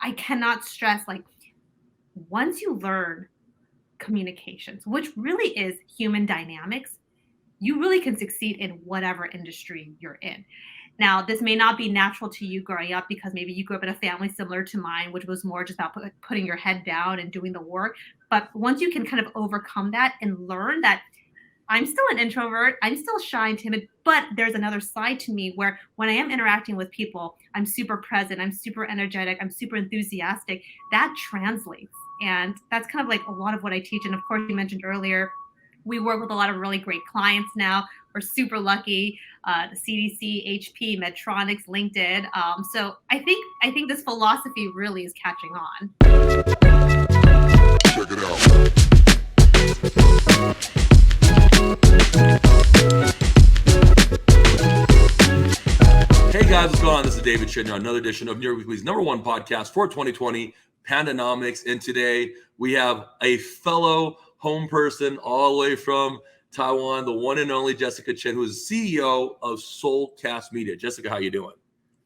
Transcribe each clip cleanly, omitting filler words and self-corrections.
I cannot stress, like, once you learn communications, which really is human dynamics, you really can succeed in whatever industry you're in. Now, this may not be natural to you growing up because maybe you grew up in a family similar to mine, which was more just about putting your head down and doing the work. But once you can kind of overcome that and learn that I'm still an introvert, I'm still shy and timid, but there's another side to me where when I am interacting with people, I'm super present, I'm super energetic, I'm super enthusiastic. That translates. And that's kind of like a lot of what I teach. And of course, you mentioned earlier, we work with a lot of really great clients now. We're super lucky. The CDC, HP, Medtronics, LinkedIn. So I think this philosophy really is catching on. Check it out. Hey guys, what's going on? This is David Chen on another edition of New York Weekly's #1 podcast for 2020, Pandanomics. And today we have a fellow home person all the way from Taiwan, the one and only Jessica Chen, who is CEO of Soulcast Media. Jessica, how you doing?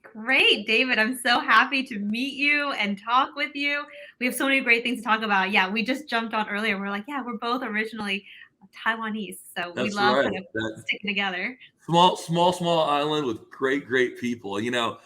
Great, David. I'm so happy to meet you and talk with you. We have so many great things to talk about. Yeah, we just jumped on earlier. We're like, yeah, we're both originally Taiwanese. So we That's love right. kind of sticking together. Small island with great people. You know,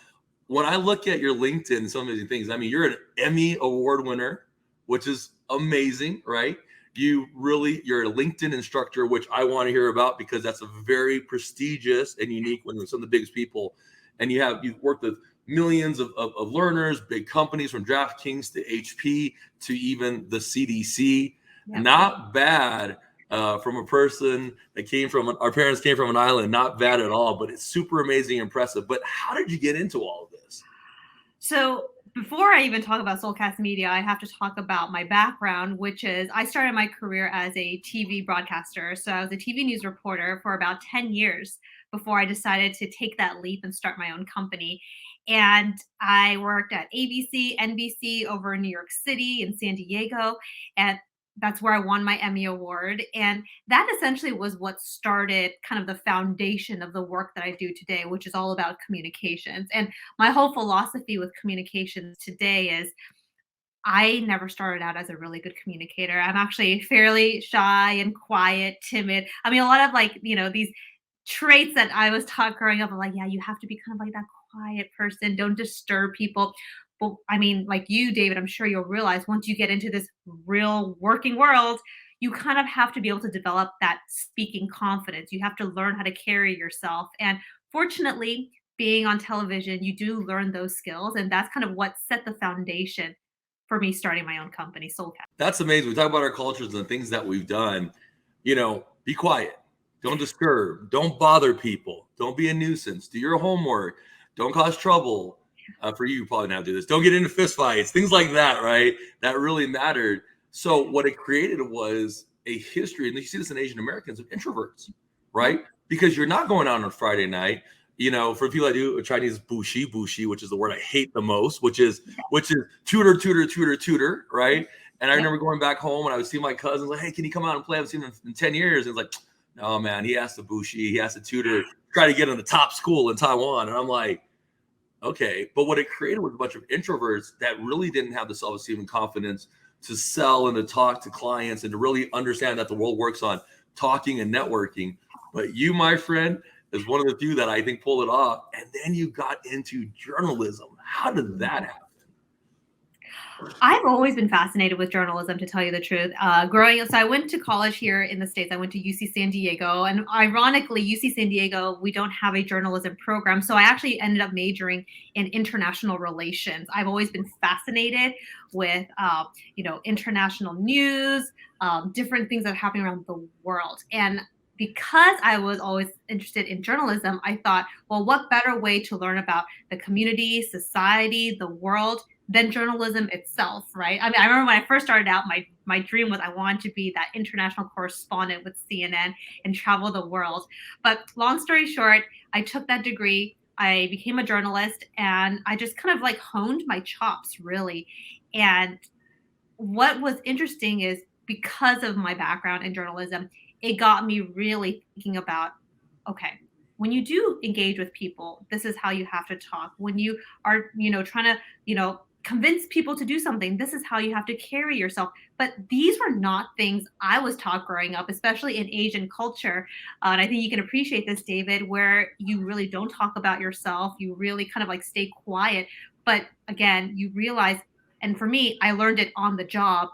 when I look at your LinkedIn and some of these things, I mean, you're an Emmy-Award winner, which is amazing, right? You're a LinkedIn instructor, which I want to hear about because that's a very prestigious and unique one with some of the biggest people. And you've worked with millions of learners, big companies from DraftKings to HP to even the CDC. Yep. Not bad from a person that our parents came from an island. Not bad at all, but it's super amazing, impressive. But how did you get into all of this? So before I even talk about Soulcast Media, I have to talk about my background, which is I started my career as a TV broadcaster. So I was a TV news reporter for about 10 years before I decided to take that leap and start my own company. And I worked at ABC, NBC over in New York City and San Diego. And that's where I won my Emmy Award. And that essentially was what started kind of the foundation of the work that I do today, which is all about communications. And my whole philosophy with communications today is I never started out as a really good communicator. I'm actually fairly shy and quiet, timid. I mean, a lot of like, these traits that I was taught growing up. I'm like, yeah, you have to be kind of like that quiet person. Don't disturb people. But I mean, like you, David, I'm sure you'll realize once you get into this real working world, you kind of have to be able to develop that speaking confidence. You have to learn how to carry yourself. And fortunately, being on television, you do learn those skills. And that's kind of what set the foundation for me starting my own company, Soulcast. That's amazing. We talk about our cultures and the things that we've done. Be quiet. Don't disturb. Don't bother people. Don't be a nuisance. Do your homework. Don't cause trouble. For you probably not do this. Don't get into fistfights. Things like that, right? That really mattered. So what it created was a history, and you see this in Asian Americans, of introverts, right? Because you're not going out on a Friday night. For people that do Chinese bushi, which is the word I hate the most, which is tutor, right? And I remember going back home and I would see my cousins like, hey, can you come out and play? I haven't seen him in 10 years. And it's like, no, man, he has to bushi, he has to tutor, try to get in the top school in Taiwan. And I'm like, okay. But what it created was a bunch of introverts that really didn't have the self-esteem and confidence to sell and to talk to clients and to really understand that the world works on talking and networking. But you, my friend, is one of the few that I think pulled it off. And then you got into journalism. How did that happen? I've always been fascinated with journalism, to tell you the truth. Growing up, so I went to college here in the States. I went to UC San Diego. And ironically, UC San Diego, we don't have a journalism program. So I actually ended up majoring in international relations. I've always been fascinated with, international news, different things that are happening around the world. And because I was always interested in journalism, I thought, well, what better way to learn about the community, society, the world than journalism itself, right? I mean, I remember when I first started out, my dream was I wanted to be that international correspondent with CNN and travel the world. But long story short, I took that degree, I became a journalist, and I just kind of like honed my chops, really. And what was interesting is because of my background in journalism, it got me really thinking about, okay, when you do engage with people, this is how you have to talk. When you are, trying to, convince people to do something. This is how you have to carry yourself. But these were not things I was taught growing up, especially in Asian culture. And I think you can appreciate this, David, where you really don't talk about yourself. You really kind of like stay quiet. But again, you realize, and for me, I learned it on the job,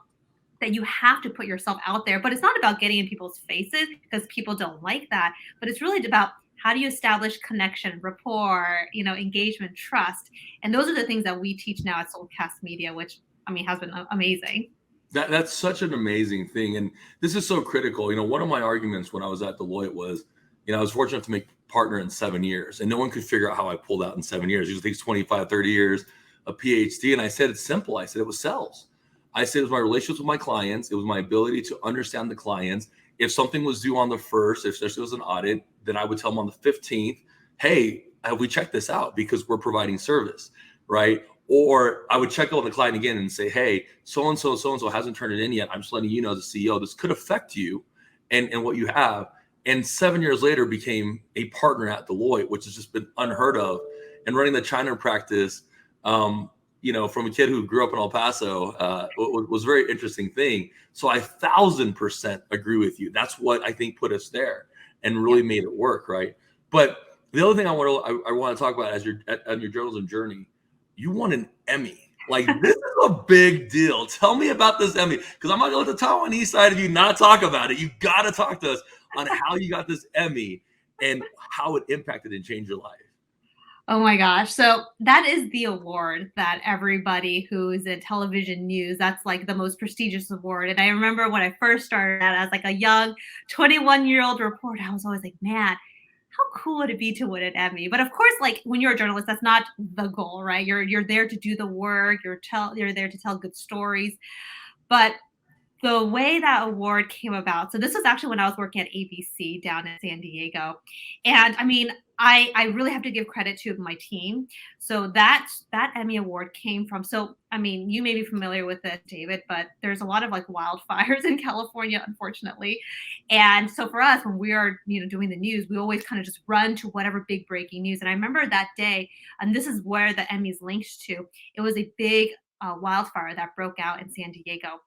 that you have to put yourself out there. But it's not about getting in people's faces, because people don't like that. But it's really about, how do you establish connection, rapport, engagement, trust. And those are the things that we teach now at Soulcast Media, which, I mean, has been amazing. That's such an amazing thing. And this is so critical. One of my arguments when I was at Deloitte was, I was fortunate to make partner in 7 years, and no one could figure out how I pulled out in 7 years. It usually takes 25, 30 years, a PhD. And I said, it's simple. I said, it was sales. I said, it was my relationships with my clients. It was my ability to understand the clients. If something was due on the 1st, if there was an audit, then I would tell them on the 15th, hey, have we checked this out? Because we're providing service, right? Or I would check on the client again and say, hey, so-and-so hasn't turned it in yet. I'm just letting you know, as a CEO, this could affect you and what you have. And 7 years later became a partner at Deloitte, which has just been unheard of. And running the China practice, from a kid who grew up in El Paso, was a very interesting thing. So I 1,000% agree with you. That's what I think put us there and really made it work, right? But the other thing I want to talk about as on your journalism journey, you won an Emmy. Like, this is a big deal. Tell me about this Emmy, because I'm not going to let the Taiwanese side of you not talk about it. You got to talk to us on how you got this Emmy and how it impacted and changed your life. Oh my gosh. So that is the award that everybody who's in television news, that's like the most prestigious award. And I remember when I first started out as like a young 21-year-old reporter, I was always like, man, how cool would it be to win an Emmy? But of course, like when you're a journalist, that's not the goal, right? You're there to do the work. You're there to tell good stories. But the way that award came about, so this was actually when I was working at ABC down in San Diego. And I mean, I really have to give credit to my team. So that Emmy Award came from, so I mean, you may be familiar with this, David, but there's a lot of like wildfires in California, unfortunately. And so for us, when we are doing the news, we always kind of just run to whatever big breaking news. And I remember that day, and this is where the Emmys linked to, it was a big wildfire that broke out in San Diego.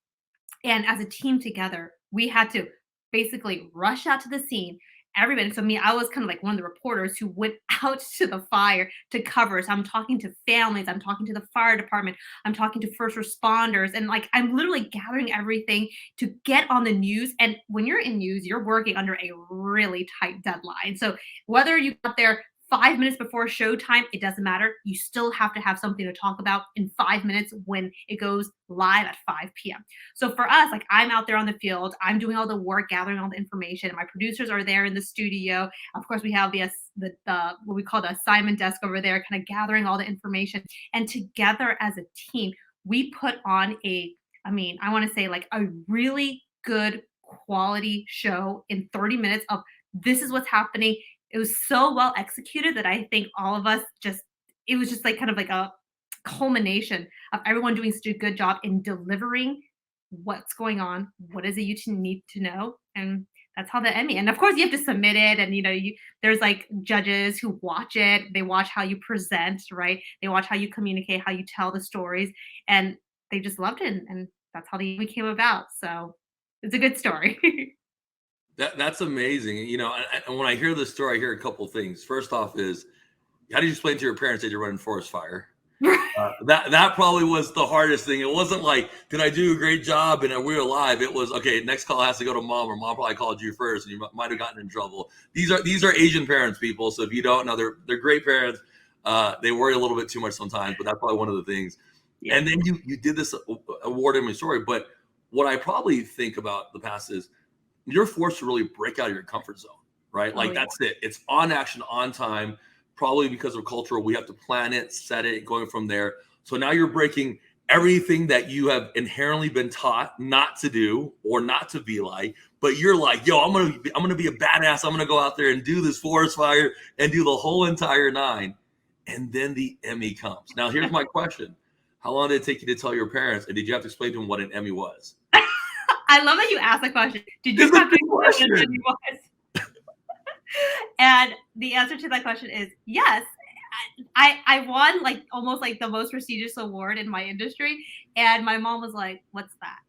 And as a team together, we had to basically rush out to the scene. Everybody, so me, I was kind of like one of the reporters who went out to the fire to cover. So I'm talking to families, I'm talking to the fire department, I'm talking to first responders, and like I'm literally gathering everything to get on the news. And when you're in news, you're working under a really tight deadline. So whether you got there 5 minutes before showtime, it doesn't matter. You still have to have something to talk about in 5 minutes when it goes live at 5 p.m. So for us, like I'm out there on the field, I'm doing all the work, gathering all the information. My producers are there in the studio. Of course, we have the what we call the assignment desk over there, kind of gathering all the information. And together as a team, we put on I want to say like a really good quality show in 30 minutes of this is what's happening. It was so well executed that I think all of us it was just like kind of like a culmination of everyone doing such a good job in delivering what's going on, what is it you need to know, and that's how the Emmy. And of course, you have to submit it, and there's like judges who watch it. They watch how you present, right? They watch how you communicate, how you tell the stories, and they just loved it, and that's how the Emmy came about. So it's a good story. That's amazing. And when I hear this story, I hear a couple things. First off is, how did you explain to your parents that you're running forest fire? That probably was the hardest thing. It wasn't like, did I do a great job and we're alive? It was, okay, next call has to go to mom, or mom probably called you first and you might have gotten in trouble. These are Asian parents, people. So if you don't know, they're great parents. They worry a little bit too much sometimes, but that's probably one of the things. Yeah. And then you did this award in my story. But what I probably think about the past is, you're forced to really break out of your comfort zone, right? Like, that's it. It's on action, on time, probably because of culture. We have to plan it, set it, going from there. So now you're breaking everything that you have inherently been taught not to do or not to be like, but you're like, yo, I'm gonna be a badass. I'm gonna go out there and do this forest fire and do the whole entire 9. And then the Emmy comes. Now, here's my question. How long did it take you to tell your parents? And did you have to explain to them what an Emmy was? I love that you asked the question. Did you have to explain what an Emmy was? And the answer to that question is yes. I won like almost like the most prestigious award in my industry, and my mom was like, "What's that?"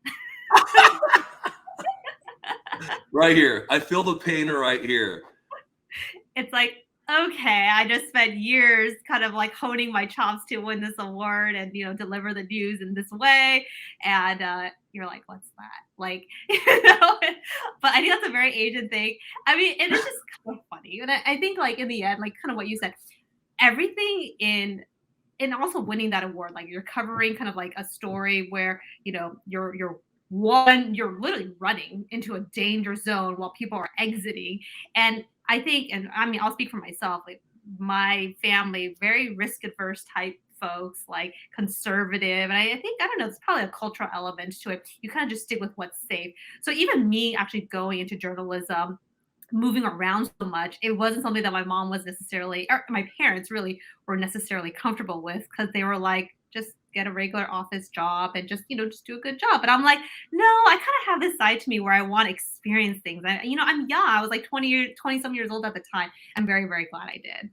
Right here. I feel the pain right here. It's like, okay, I just spent years kind of like honing my chops to win this award and deliver the news in this way, and you're like, "What's that?" Like, but I think that's a very Asian thing. I mean, and it's just kind of funny, and I think like in the end, like kind of what you said, everything in and also winning that award, like you're covering kind of like a story where you're literally running into a danger zone while people are exiting. And I think, and I mean, I'll speak for myself, like my family, very risk adverse type folks, like conservative. And I think, I don't know, there's probably a cultural element to it. You kind of just stick with what's safe. So even me actually going into journalism, moving around so much, it wasn't something that my mom was necessarily, or my parents really were necessarily comfortable with, because they were like, just get a regular office job and just do a good job. But I'm like, no, I kind of have this side to me where I want to experience things. I'm young. I was like 20 some years old at the time. I'm very, very glad I did.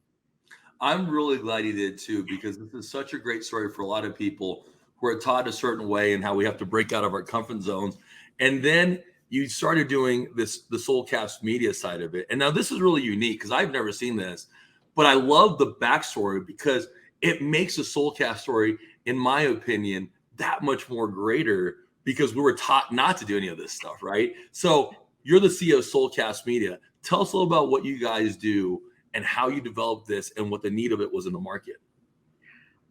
I'm really glad you did too, because this is such a great story for a lot of people who are taught a certain way and how we have to break out of our comfort zones. And then you started doing the Soulcast Media side of it. And now this is really unique because I've never seen this, but I love the backstory because it makes the Soulcast story, in my opinion, that much more greater because we were taught not to do any of this stuff, right? So you're the CEO of Soulcast Media. Tell us a little about what you guys do and how you developed this and what the need of it was in the market.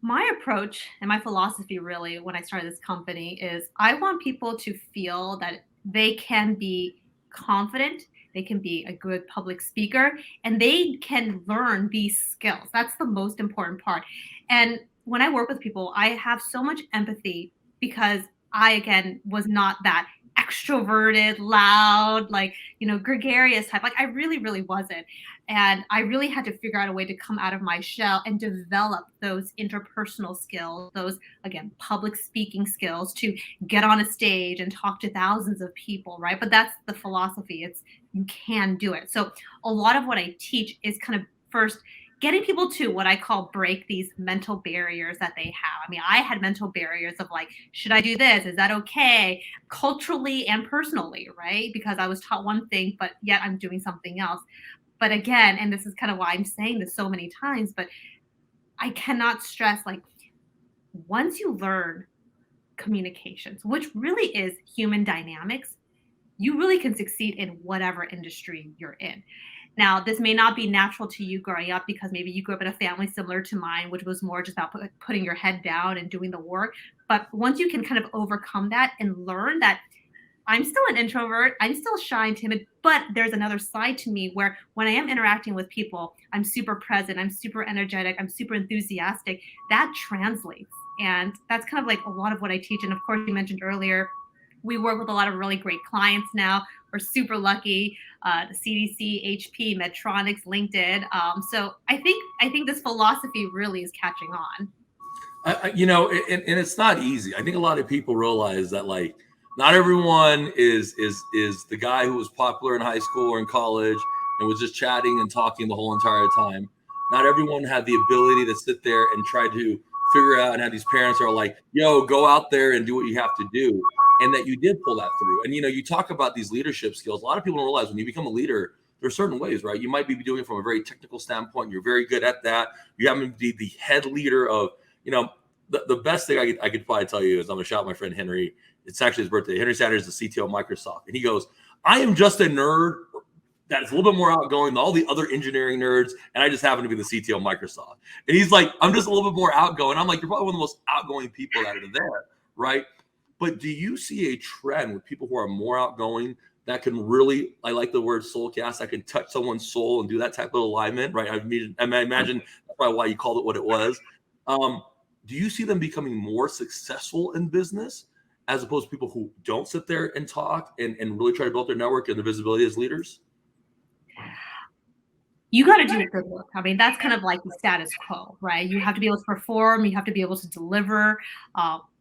My approach and my philosophy really when I started this company is I want people to feel that they can be confident, they can be a good public speaker, and they can learn these skills. That's the most important part. And when I work with people, I have so much empathy because I, again, was not that extroverted, loud, like, gregarious type. Like, I really, really wasn't. And I really had to figure out a way to come out of my shell and develop those interpersonal skills, those, again, public speaking skills to get on a stage and talk to thousands of people, right? But that's the philosophy. It's you can do it. So a lot of what I teach is kind of first getting people to what I call break these mental barriers that they have. I mean, I had mental barriers of like, should I do this? Is that okay? Culturally and personally, right? Because I was taught one thing, but yet I'm doing something else. But again, and this is kind of why I'm saying this so many times, but I cannot stress, like, once you learn communications, which really is human dynamics, you really can succeed in whatever industry you're in. Now, this may not be natural to you growing up because maybe you grew up in a family similar to mine, which was more just about putting your head down and doing the work. But once you can kind of overcome that and learn that I'm still an introvert, I'm still shy and timid, but there's another side to me where when I am interacting with people, I'm super present, I'm super energetic, I'm super enthusiastic. That translates. And that's kind of like a lot of what I teach. And of course, you mentioned earlier, we work with a lot of really great clients now. We're super lucky. The CDC, HP, Medtronics, LinkedIn. So I think this philosophy really is catching on. And it's not easy. I think a lot of people realize that like not everyone is the guy who was popular in high school or in college and was just chatting and talking the whole entire time. Not everyone had the ability to sit there and try to figure out and have these parents are like, yo, go out there and do what you have to do. And that you did pull that through. And you talk about these leadership skills. A lot of people don't realize when you become a leader, there are certain ways, right? You might be doing it from a very technical standpoint. You're very good at that. You happen to be the head leader of, the best thing I could probably tell you is I'm gonna shout out my friend Henry. It's actually his birthday. Henry Sanders is the CTO of Microsoft. And he goes, I am just a nerd that is a little bit more outgoing than all the other engineering nerds. And I just happen to be the CTO of Microsoft. And he's like, I'm just a little bit more outgoing. I'm like, you're probably one of the most outgoing people that are there, right? But do you see a trend with people who are more outgoing that can really, I like the word soulcast, that can touch someone's soul and do that type of alignment, right? I imagine that's probably why you called it what it was. Do you see them becoming more successful in business as opposed to people who don't sit there and talk and really try to build their network and their visibility as leaders? You got to do good work. I mean, that's kind of like the status quo, right? You have to be able to perform, you have to be able to deliver,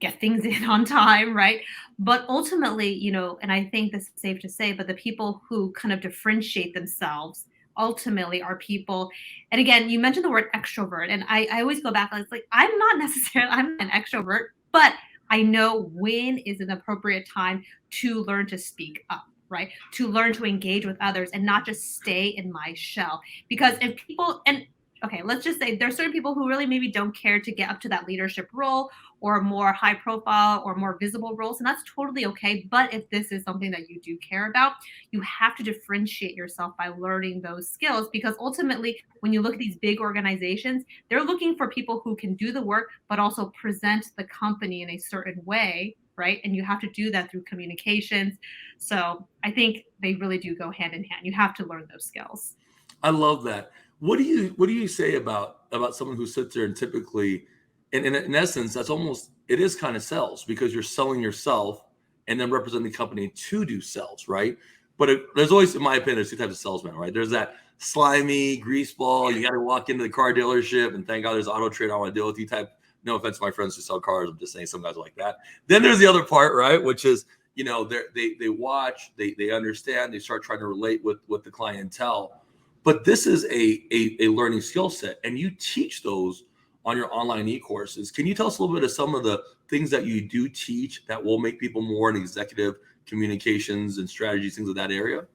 get things in on time, right? But ultimately, and I think this is safe to say, but the people who kind of differentiate themselves ultimately are people. And again, you mentioned the word extrovert, and I always go back. It's like I'm not necessarily I'm an extrovert, but I know when is an appropriate time to learn to speak up, right? To learn to engage with others and not just stay in my shell. Because if people, and okay, let's just say there's certain people who really maybe don't care to get up to that leadership role or more high profile or more visible roles, and that's totally okay. But if this is something that you do care about, you have to differentiate yourself by learning those skills, because ultimately, when you look at these big organizations, they're looking for people who can do the work, but also present the company in a certain way, right? And you have to do that through communications. So I think they really do go hand in hand. You have to learn those skills. I love that. What do you say about someone who sits there and typically, in essence, that's almost, it is kind of sales, because you're selling yourself and then representing the company to do sales, right? But there's always, in my opinion, there's two types of salesmen, right? There's that slimy greaseball. You got to walk into the car dealership and thank God there's auto trade. I want to deal with you type. No offense to my friends who sell cars. I'm just saying some guys are like that. Then there's the other part, right? Which is, they watch, they understand, they start trying to relate with the clientele. But this is a learning skill set, and you teach those on your online e-courses. Can you tell us a little bit of some of the things that you do teach that will make people more in executive communications and strategies, things of that area?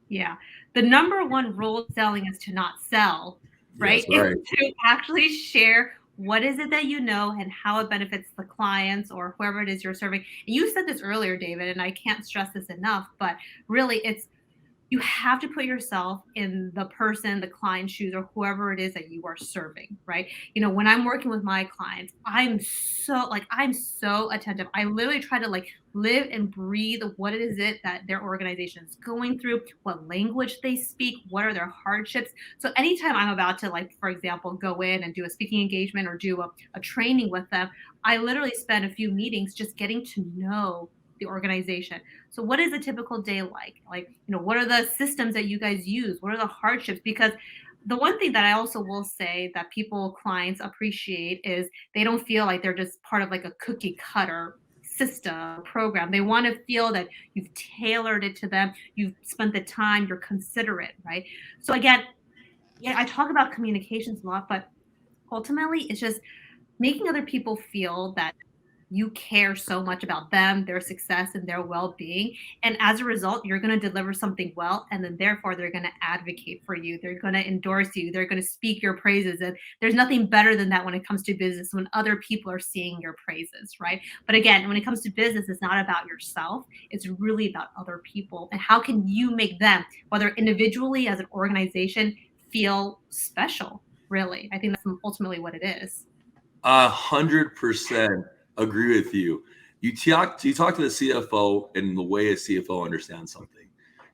Yeah. The number one rule of selling is to not sell, right? Yes, right. It's to actually share what is it that you know and how it benefits the clients or whoever it is you're serving. And you said this earlier, David, and I can't stress this enough, but really it's you have to put yourself in the person, the client's shoes, or whoever it is that you are serving, right? When I'm working with my clients, I'm so attentive. I literally try to live and breathe what is it that their organization is going through, what language they speak, what are their hardships. So anytime I'm about to, for example, go in and do a speaking engagement or do a training with them, I literally spend a few meetings just getting to know the organization. So what is a typical day like? What are the systems that you guys use? What are the hardships? Because the one thing that I also will say that clients appreciate is they don't feel like they're just part of a cookie cutter system program. They want to feel that you've tailored it to them. You've spent the time, you're considerate, right? So again, yeah, I talk about communications a lot, but ultimately it's just making other people feel that you care so much about them, their success, and their well-being. And as a result, you're going to deliver something well, and then therefore they're going to advocate for you. They're going to endorse you. They're going to speak your praises. And there's nothing better than that when it comes to business, when other people are seeing your praises, right? But again, when it comes to business, it's not about yourself. It's really about other people. And how can you make them, whether individually as an organization, feel special, really? I think that's ultimately what it is. 100% agree with you. You talk to the CFO and the way a CFO understands something.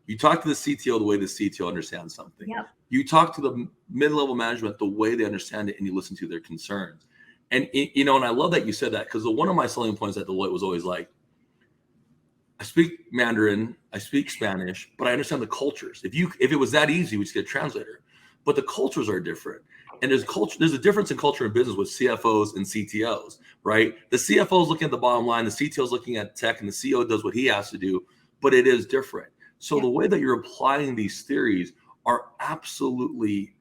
You talk to the CTO the way the CTO understands something. Yep. You talk to the mid-level management the way they understand it, and you listen to their concerns. And and I love that you said that, because one of my selling points at Deloitte was always like, I speak Mandarin, I speak Spanish, but I understand the cultures. If it was that easy, we just get a translator. But the cultures are different. And there's a difference in culture in business with CFOs and CTOs, right? The CFO is looking at the bottom line, the CTO is looking at tech, and the CEO does what he has to do, but it is different. So the way that you're applying these theories are absolutely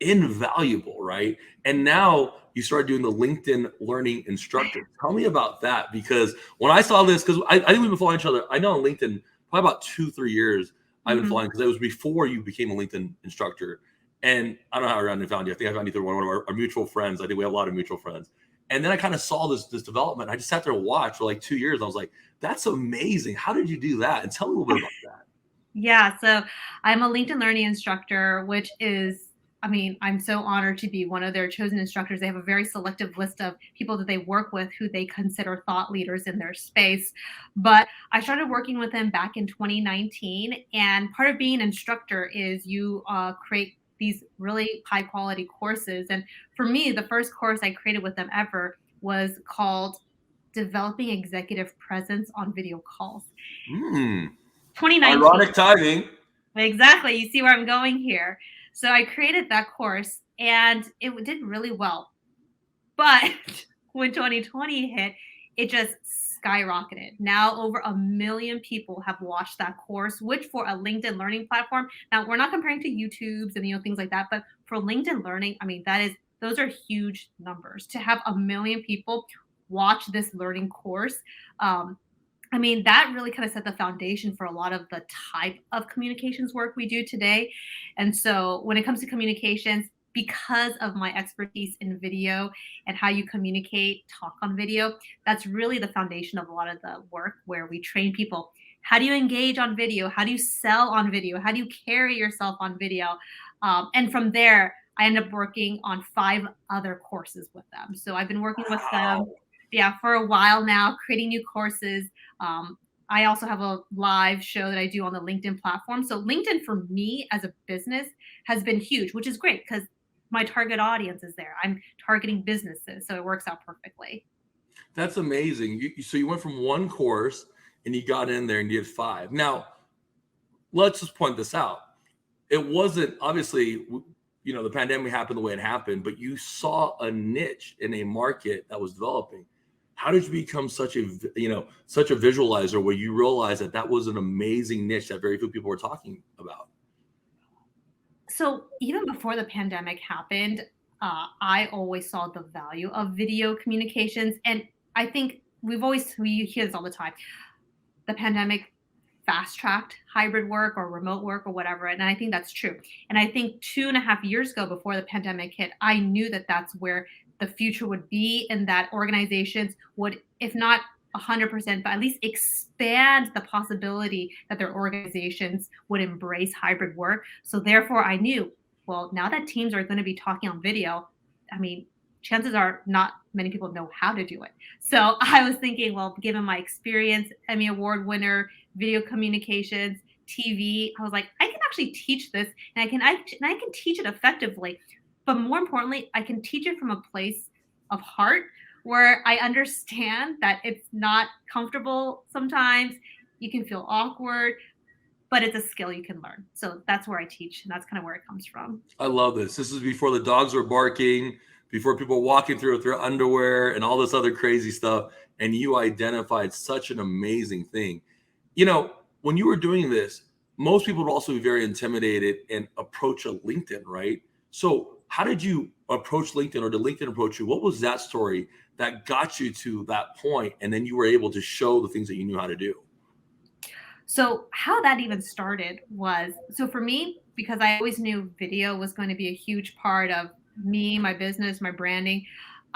invaluable, right? And now you start doing the LinkedIn Learning Instructor. Tell me about that, because when I saw this, because I think we've been following each other. I know on LinkedIn, probably about 2-3 years I've been following, because it was before you became a LinkedIn instructor. And I don't know how I found you. I think I found you through one of our mutual friends. I think we have a lot of mutual friends. And then I kind of saw this development. I just sat there and watched for 2 years. I was like, that's amazing. How did you do that? And tell me a little bit about that. Yeah, so I'm a LinkedIn Learning Instructor, which is, I'm so honored to be one of their chosen instructors. They have a very selective list of people that they work with who they consider thought leaders in their space. But I started working with them back in 2019. And part of being an instructor is you create these really high quality courses. And for me, the first course I created with them ever was called Developing Executive Presence on Video Calls. 2019. Ironic timing. Exactly. You see where I'm going here. So I created that course and it did really well. But when 2020 hit, it just skyrocketed. Now over 1 million people have watched that course, which for a LinkedIn learning platform, now we're not comparing to YouTube's and things like that, but for LinkedIn learning, I mean, those are huge numbers to have 1 million people watch this learning course. I mean, that really kind of set the foundation for a lot of the type of communications work we do today. And so when it comes to communications, because of my expertise in video and how you communicate, talk on video, that's really the foundation of a lot of the work where we train people. How do you engage on video? How do you sell on video? How do you carry yourself on video? And from there, I end up working on 5 other courses with them. So I've been working with them, yeah, for a while now, creating new courses. I also have a live show that I do on the LinkedIn platform. So LinkedIn for me as a business has been huge, which is great because my target audience is there. I'm targeting businesses, so it works out perfectly. That's amazing. So you went from one course and you got in there and you did 5. Now, let's just point this out. It wasn't obviously, the pandemic happened the way it happened, but you saw a niche in a market that was developing. How did you become such a visualizer where you realized that was an amazing niche that very few people were talking about? So even before the pandemic happened, I always saw the value of video communications. And I think we hear this all the time. The pandemic fast-tracked hybrid work or remote work or whatever. And I think that's true. And I think 2.5 years ago, before the pandemic hit, I knew that that's where the future would be, and that organizations would, if not 100%, but at least expand the possibility that their organizations would embrace hybrid work. So therefore I knew, well, now that teams are going to be talking on video, I mean, chances are not many people know how to do it. So I was thinking, well, given my experience, Emmy-Award winner, video communications, TV, I was like, I can actually teach this, and I can teach it effectively. But more importantly, I can teach it from a place of heart where I understand that it's not comfortable sometimes. You can feel awkward, but it's a skill you can learn. So that's where I teach, and that's kind of where it comes from. I love this. This is before the dogs were barking, before people were walking through with their underwear and all this other crazy stuff. And you identified such an amazing thing. When you were doing this, most people would also be very intimidated and approach a LinkedIn, right? So how did you approach LinkedIn, or did LinkedIn approach you? What was that story that got you to that point, and then you were able to show the things that you knew how to do? So how that even started was, so for me, because I always knew video was going to be a huge part of me, my business, my branding,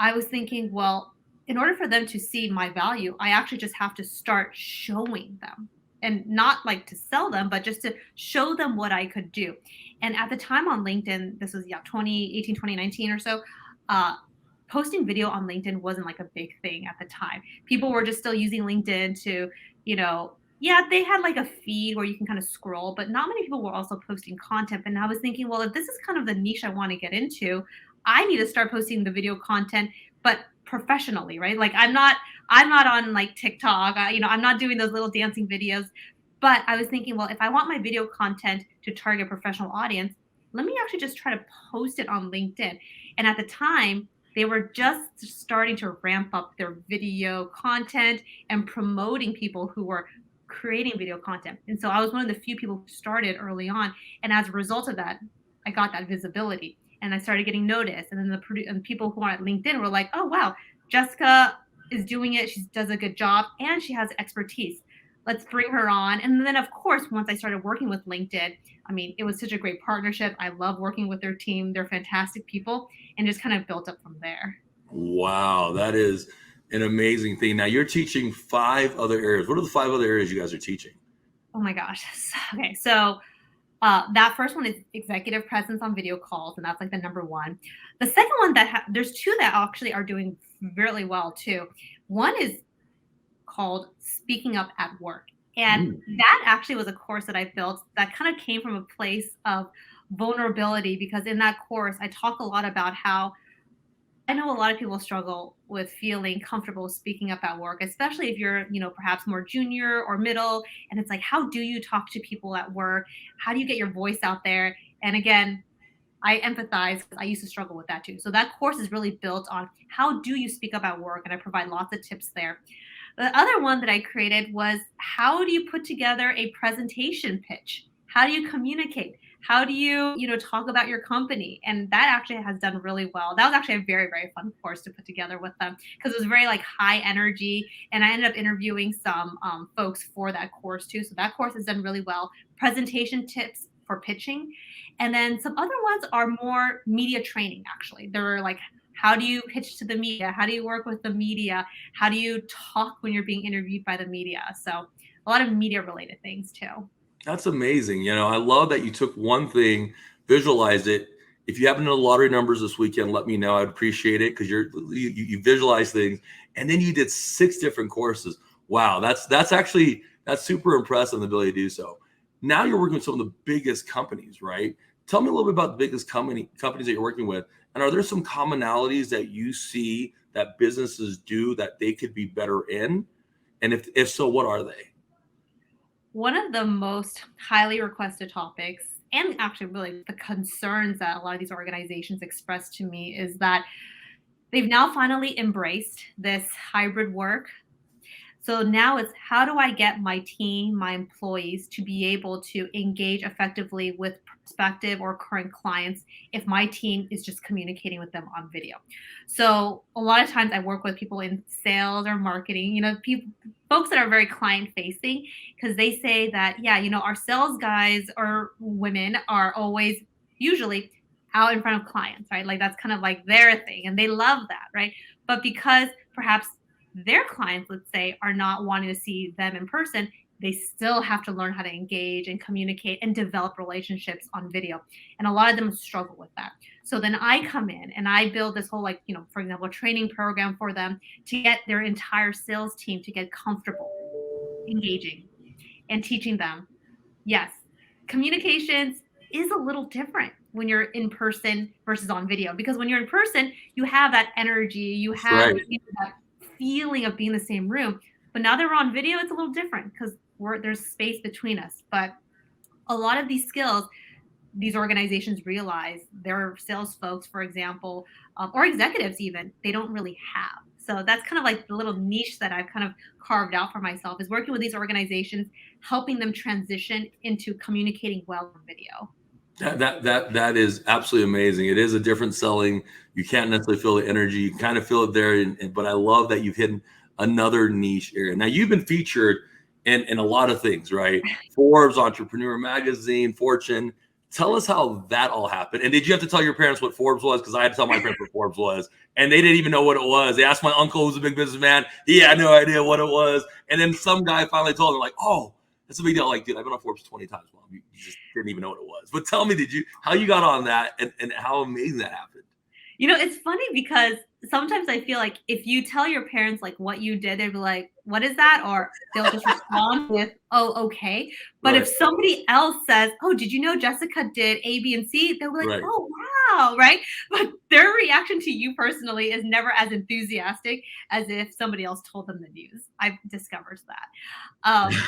I was thinking, well, in order for them to see my value, I actually just have to start showing them, and not like to sell them, but just to show them what I could do. And at the time on LinkedIn, this was 2018, 2019 or so, posting video on LinkedIn wasn't like a big thing at the time. People were just still using LinkedIn to, they had like a feed where you can kind of scroll, but not many people were also posting content. And I was thinking, well, if this is kind of the niche I want to get into, I need to start posting the video content, but professionally, right? Like I'm not on like TikTok, I'm not doing those little dancing videos. But I was thinking, well, if I want my video content to target a professional audience, let me actually just try to post it on LinkedIn. And at the time, they were just starting to ramp up their video content and promoting people who were creating video content. And so I was one of the few people who started early on. And as a result of that, I got that visibility and I started getting noticed. And then the people who are at LinkedIn were like, oh, wow, Jessica is doing it. She does a good job and she has expertise. Let's bring her on. And then, of course, once I started working with LinkedIn, I mean, it was such a great partnership. I love working with their team. They're fantastic people, and just kind of built up from there. Wow, that is an amazing thing. Now you're teaching 5 other areas. What are the 5 other areas you guys are teaching? Oh my gosh. Okay. So that first one is executive presence on video calls, and that's like the number one. The second one there's 2 that actually are doing really well too. One is called Speaking Up at Work. And that actually was a course that I built that kind of came from a place of vulnerability, because in that course, I talk a lot about how I know a lot of people struggle with feeling comfortable speaking up at work, especially if you're, perhaps more junior or middle. And it's like, how do you talk to people at work? How do you get your voice out there? And again, I empathize because I used to struggle with that too. So that course is really built on how do you speak up at work? And I provide lots of tips there. The other one that I created was, how do you put together a presentation pitch? How do you communicate? How do you, talk about your company? And that actually has done really well. That was actually a very, very fun course to put together with them because it was very like high energy. And I ended up interviewing some folks for that course too. So that course has done really well. Presentation tips for pitching. And then some other ones are more media training, actually. They're like, how do you pitch to the media? How do you work with the media? How do you talk when you're being interviewed by the media? So a lot of media related things too. That's amazing. I love that you took one thing, visualized it. If you happen to know the lottery numbers this weekend, let me know. I'd appreciate it because you visualize things, and then you did 6 different courses. Wow, that's super impressive, the ability to do so. Now you're working with some of the biggest companies, right? Tell me a little bit about the biggest companies that you're working with, and are there some commonalities that you see that businesses do that they could be better in? And if so, what are they? One of the most highly requested topics, and actually really the concerns that a lot of these organizations express to me, is that they've now finally embraced this hybrid work. So now it's, how do I get my team, my employees to be able to engage effectively with prospective or current clients if my team is just communicating with them on video? So a lot of times I work with people in sales or marketing, folks that are very client facing, because they say that, yeah, our sales guys or women are always usually out in front of clients, right? Like that's kind of like their thing and they love that, right? But because perhaps their clients, let's say, are not wanting to see them in person, they still have to learn how to engage and communicate and develop relationships on video. And a lot of them struggle with that. So then I come in and I build this whole, for example, training program for them to get their entire sales team to get comfortable engaging and teaching them, yes, communications is a little different when you're in person versus on video, because when you're in person, you have that energy, you have that feeling of being in the same room. But now that we're on video, it's a little different because there's space between us. But a lot of these skills, these organizations realize their sales folks, for example, or executives even, they don't really have. So that's kind of like the little niche that I've kind of carved out for myself, is working with these organizations, helping them transition into communicating well on video. That is absolutely amazing. It is a different selling. You can't necessarily feel the energy. You kind of feel it there, but I love that you've hit another niche area. Now you've been featured in a lot of things, right? Forbes, Entrepreneur Magazine, Fortune. Tell us how that all happened. And did you have to tell your parents what Forbes was? Because I had to tell my parents what Forbes was, and they didn't even know what it was. They asked my uncle, who's a big businessman. He had no idea what it was. And then some guy finally told them, like, "Oh, that's a big deal." Like, dude, I've been on Forbes 20 times. Mom, you just didn't even know what it was. But tell me, how you got on that and how amazing that happened? It's funny because sometimes I feel like if you tell your parents like what you did, they'd be like, "What is that?" Or they'll just respond with, "Oh, okay." But if somebody else says, "Oh, did you know Jessica did A, B, and C?" They'll be like, "Oh, wow," right? But their reaction to you personally is never as enthusiastic as if somebody else told them the news. I've discovered that. How did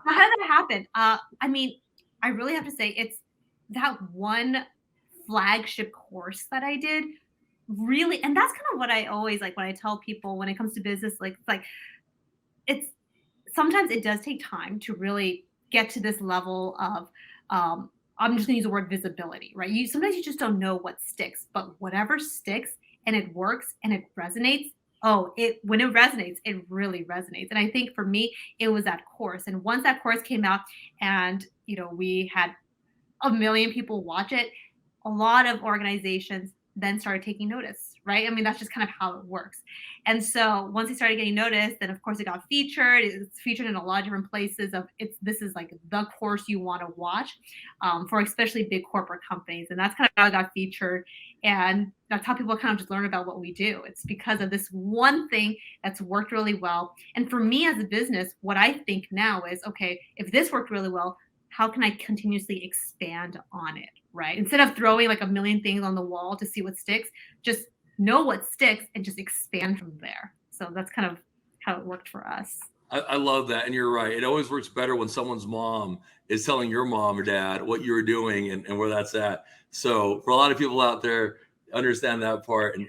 that happen? I mean, I really have to say it's that one flagship course that I did, really. And that's kind of what I always like when I tell people when it comes to business, it's sometimes it does take time to really get to this level of I'm just gonna use the word visibility, right? Sometimes you just don't know what sticks, but whatever sticks and it works and it resonates, when it resonates, it really resonates. And I think for me, it was that course. And once that course came out and we had a million people watch it, a lot of organizations then started taking notice, right? I mean, that's just kind of how it works. And so once it started getting noticed, then of course it got featured. It's featured in a lot of different places. This is like the course you want to watch for especially big corporate companies. And that's kind of how it got featured. And that's how people kind of just learn about what we do. It's because of this one thing that's worked really well. And for me as a business, what I think now is, okay, if this worked really well, how can I continuously expand on it, right? Instead of throwing like a million things on the wall to see what sticks, just know what sticks and just expand from there. So that's kind of how it worked for us. I love that. And you're right. It always works better when someone's mom is telling your mom or dad what you're doing and where that's at. So for a lot of people out there, understand that part.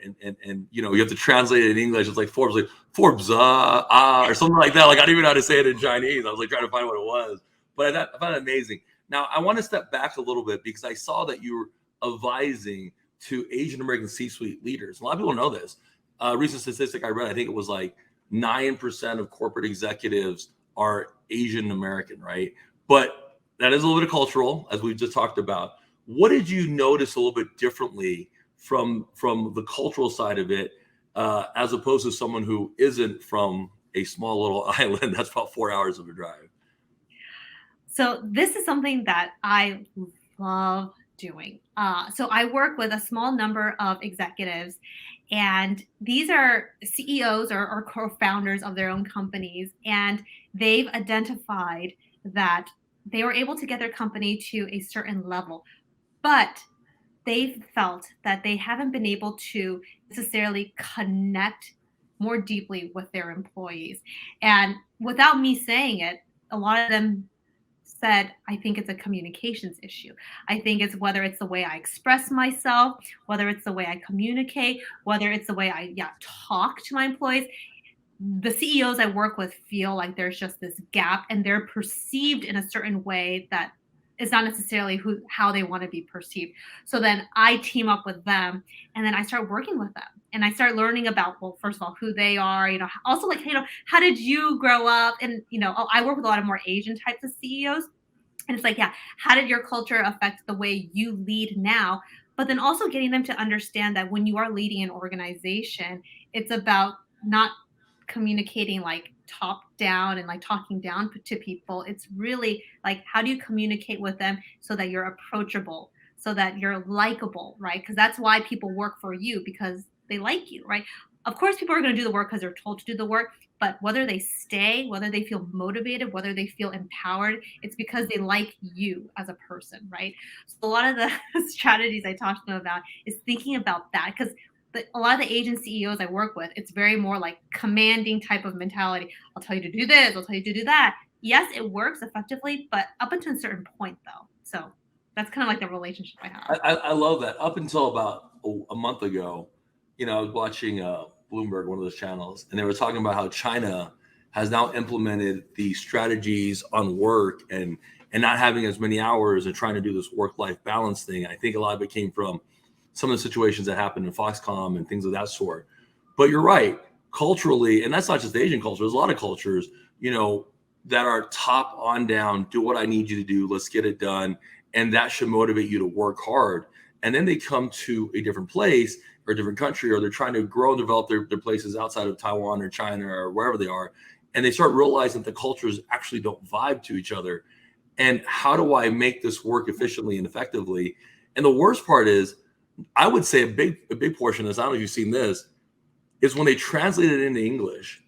And you know, you have to translate it in English. It's like Forbes, or something like that. Like I didn't even know how to say it in Chinese. I was like trying to find what it was, but I found it amazing. Now I want to step back a little bit because I saw that you were advising to Asian American C-suite leaders. A lot of people know this. Recent statistic I read, I think it was like 9% of corporate executives are Asian American, right? But that is a little bit cultural, as we've just talked about. What did you notice a little bit differently from the cultural side of it, as opposed to someone who isn't from a small little island that's about 4 hours of a drive? So this is something that I love doing. So I work with a small number of executives, and these are CEOs or co-founders of their own companies, and they've identified that they were able to get their company to a certain level, but they've felt that they haven't been able to necessarily connect more deeply with their employees. And without me saying it, a lot of them said, I think it's a communications issue. I think it's whether it's the way I express myself, whether it's the way I communicate, whether it's the way I talk to my employees. The CEOs I work with feel like there's just this gap and they're perceived in a certain way that is not necessarily how they want to be perceived. So then I team up with them and then I start working with them and I start learning about, well, first of all, who they are, also like, how did you grow up? And, I work with a lot of more Asian types of CEOs. And it's like, yeah, how did your culture affect the way you lead now? But then also getting them to understand that when you are leading an organization, it's about not communicating like top down and like talking down to people. It's really like, how do you communicate with them so that you're approachable, so that you're likable, right? Because that's why people work for you, because they like you, right? Of course, people are going to do the work because they're told to do the work, but whether they stay, whether they feel motivated, whether they feel empowered, it's because they like you as a person, right? So a lot of the strategies I talked to them about is thinking about that, because a lot of the Asian CEOs I work with, it's very more like commanding type of mentality. I'll tell you to do this, I'll tell you to do that. Yes, it works effectively, but up until a certain point though. So that's kind of like the relationship I have. I love that. Up until about a month ago, I was watching Bloomberg, one of those channels, and they were talking about how China has now implemented the strategies on work and not having as many hours and trying to do this work-life balance thing. I think a lot of it came from some of the situations that happened in Foxconn and things of that sort. But you're right, culturally, and that's not just Asian culture, there's a lot of cultures, that are top on down, do what I need you to do, let's get it done. And that should motivate you to work hard. And then they come to a different place or a different country, or they're trying to grow and develop their places outside of Taiwan or China or wherever they are. And they start realizing that the cultures actually don't vibe to each other. And how do I make this work efficiently and effectively? And the worst part is, I would say a big portion of this, I don't know if you've seen this, is when they translate it into English.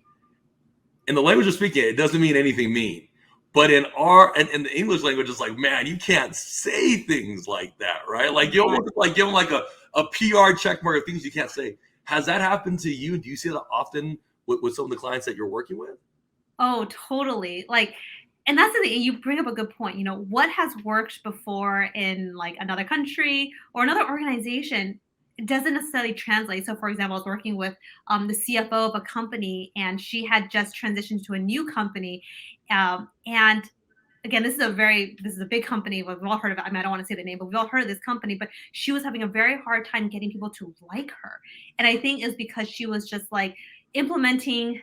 In the language of speaking, it doesn't mean anything mean. But in the English language, it's like, man, you can't say things like that, right? Like you almost like give them like a PR check mark of things you can't say. Has that happened to you? Do you see that often with some of the clients that you're working with? Oh, totally. And that's the thing, you bring up a good point. What has worked before in like another country or another organization, it doesn't necessarily translate. So for example, I was working with the CFO of a company, and she had just transitioned to a new company. And again, this is a big company. We've all heard of it. I mean, I don't want to say the name, but we've all heard of this company, but she was having a very hard time getting people to like her. And I think it's because she was just like implementing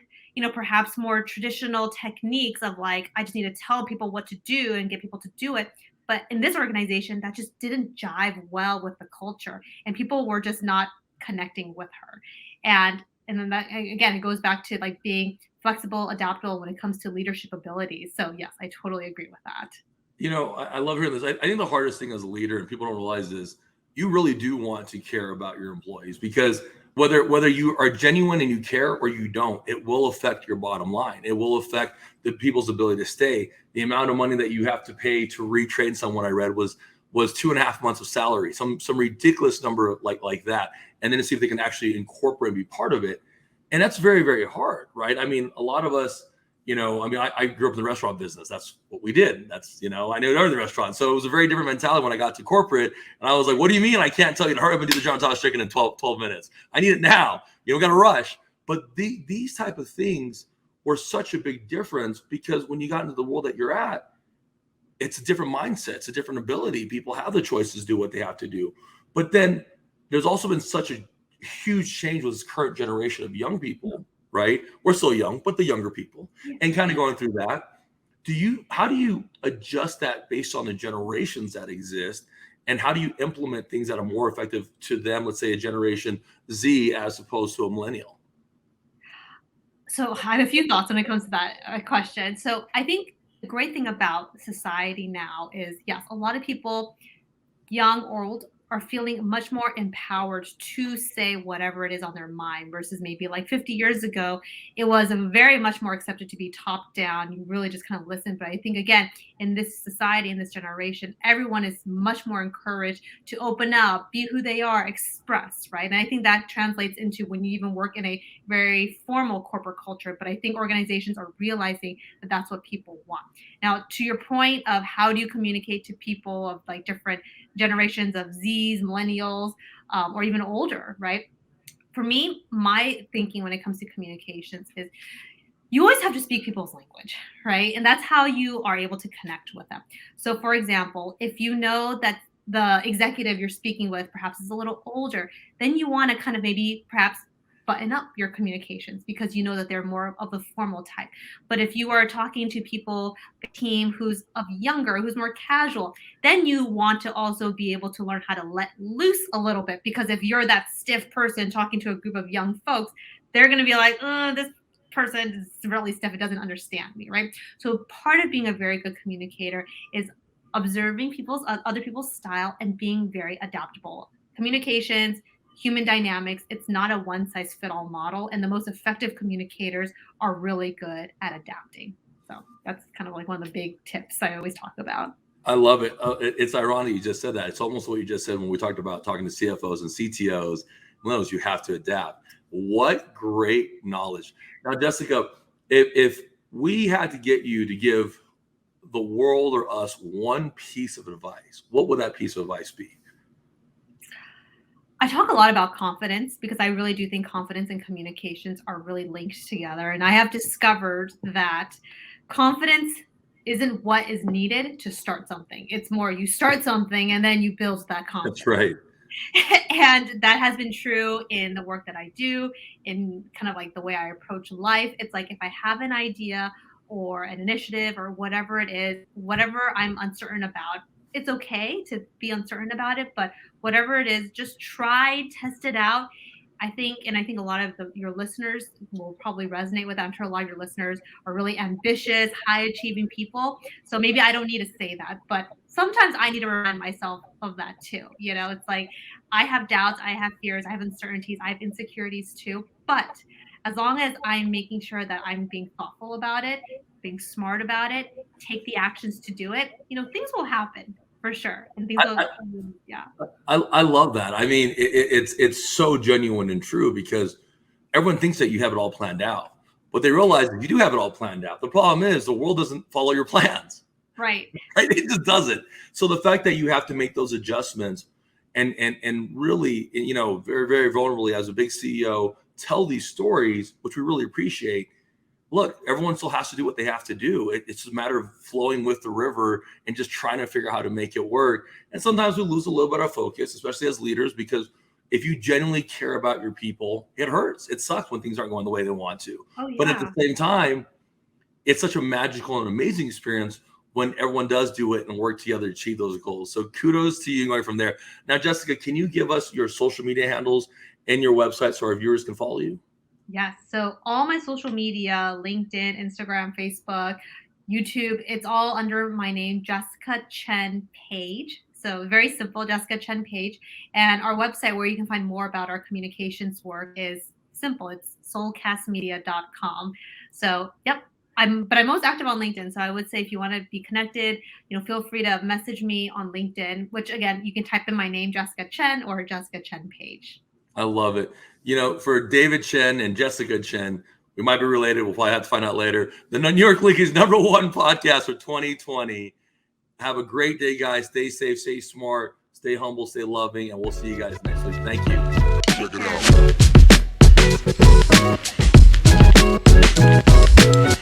perhaps more traditional techniques of like, I just need to tell people what to do and get people to do it. But in this organization, that just didn't jive well with the culture, and people were just not connecting with her. And then that, again, it goes back to like being flexible, adaptable when it comes to leadership abilities. So yes, I totally agree with that. I love hearing this. I think the hardest thing as a leader, and people don't realize is, you really do want to care about your employees, because whether you are genuine and you care or you don't, it will affect your bottom line. It will affect the people's ability to stay. The amount of money that you have to pay to retrain someone, I read, was 2.5 months of salary, some ridiculous number like that, and then to see if they can actually incorporate and be part of it. And that's very, very hard, right? I mean, a lot of us, I mean, I grew up in the restaurant business. That's what we did. That's, I knew every restaurant. So it was a very different mentality when I got to corporate. And I was like, what do you mean I can't tell you to hurry up and do the John Toss chicken in 12 minutes? I need it now. You got to rush. But these type of things were such a big difference, because when you got into the world that you're at, it's a different mindset. It's a different ability. People have the choices to do what they have to do. But then there's also been such a huge change with this current generation of young people, right? We're still young, but the younger people, and kind of going through that. How do you adjust that based on the generations that exist? And how do you implement things that are more effective to them, let's say a generation Z as opposed to a millennial? So I have a few thoughts when it comes to that question. So I think the great thing about society now is, yes, a lot of people, young or old, are feeling much more empowered to say whatever it is on their mind, versus maybe like 50 years ago, it was very much more accepted to be top down. You really just kind of listen. But I think, again, in this society, in this generation, everyone is much more encouraged to open up, be who they are, express, right? And I think that translates into when you even work in a very formal corporate culture. But I think organizations are realizing that that's what people want. Now, to your point of how do you communicate to people of like different generations of Zs, millennials, or even older, right? For me, my thinking when it comes to communications is you always have to speak people's language, right? And that's how you are able to connect with them. So, for example, if you know that the executive you're speaking with perhaps is a little older, then you want to kind of maybe perhaps button up your communications, because you know that they're more of the formal type. But if you are talking to people, a team who's of younger, who's more casual, then you want to also be able to learn how to let loose a little bit, because if you're that stiff person talking to a group of young folks, they're going to be like, oh, this person is really stiff, it doesn't understand me, right? So part of being a very good communicator is observing other people's style and being very adaptable. Communications, human dynamics, it's not a one size fit all model, and the most effective communicators are really good at adapting. So that's kind of like one of the big tips I always talk about. I love it. It's ironic you just said that. It's almost what you just said when we talked about talking to CFOs and CTOs. Those you have to adapt. What great knowledge. Now, Jessica, if we had to get you to give the world or us one piece of advice, what would that piece of advice be? I talk a lot about confidence, because I really do think confidence and communications are really linked together. And I have discovered that confidence isn't what is needed to start something. It's more you start something and then you build that confidence. That's right. And that has been true in the work that I do, in kind of like the way I approach life. It's like if I have an idea or an initiative or whatever it is, whatever I'm uncertain about, it's okay to be uncertain about it, but whatever it is, just try, test it out. I think a lot of your listeners will probably resonate with that. I'm sure a lot of your listeners are really ambitious, high achieving people. So maybe I don't need to say that, but sometimes I need to remind myself of that too. It's like I have doubts, I have fears, I have uncertainties, I have insecurities too. But as long as I'm making sure that I'm being thoughtful about it, being smart about it, take the actions to do it, things will happen. For sure. And I love that. I mean, it's so genuine and true, because everyone thinks that you have it all planned out, but they realize that you do have it all planned out. The problem is the world doesn't follow your plans. Right. It just doesn't. So the fact that you have to make those adjustments and really, very, very vulnerably as a big CEO, tell these stories, which we really appreciate. Look, everyone still has to do what they have to do. It's a matter of flowing with the river and just trying to figure out how to make it work. And sometimes we lose a little bit of focus, especially as leaders, because if you genuinely care about your people, it hurts. It sucks when things aren't going the way they want to. Oh, yeah. But at the same time, it's such a magical and amazing experience when everyone does do it and work together to achieve those goals. So kudos to you going from there. Now, Jessica, can you give us your social media handles and your website so our viewers can follow you? Yes. So all my social media, LinkedIn, Instagram, Facebook, YouTube, it's all under my name, Jessica Chen Page. So very simple, Jessica Chen Page. And our website where you can find more about our communications work is simple. It's soulcastmedia.com. So, yep. I'm most active on LinkedIn. So I would say if you want to be connected, feel free to message me on LinkedIn, which again, you can type in my name, Jessica Chen, or Jessica Chen Page. I love it. For David Chen and Jessica Chen, We might be related. We'll probably have to find out later. The New York League's #1 podcast for 2020. Have a great day, guys. Stay safe, stay smart, stay humble, stay loving, and we'll see you guys next week. Thank you. Check it out.